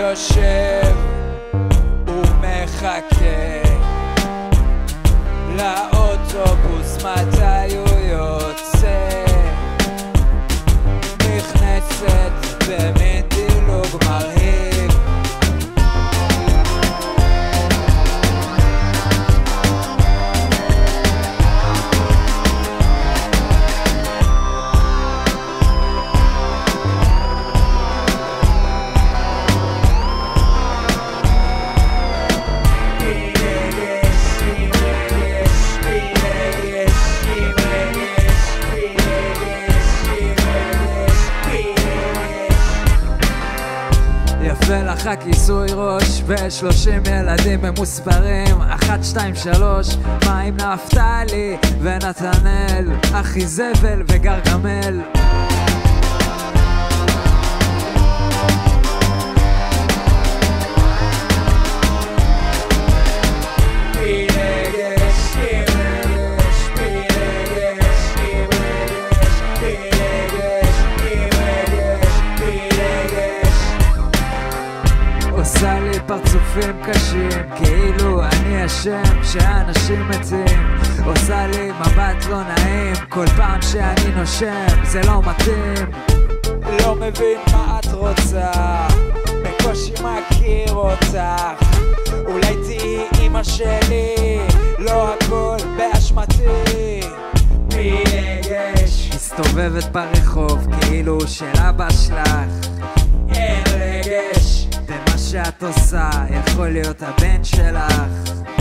יושב ומחכה לאוטובוס מתי הוא יוצא, נכנסת במין דילוג מרהיב, יפה לך כיסוי ראש ו30 ילדים ממוספרים 1, 2, 3 מה עם נפתלי ונתנאל, אחי זבל וגרגמל, עושה לי פרצופים קשים כאילו אני אשם שאנשים מתים, עושה לי מבט לא נעים כל פעם שאני נושם, זה לא מתאים, לא מבין מה את רוצה, בקושי מכיר אותך, אולי תהיי אמא שלי, לא הכל באשמתי, מרגש מסתובבת ברחוב כאילו של אבא שלך, אין רגש במה שאת עושה, יכול להיות הבן שלך.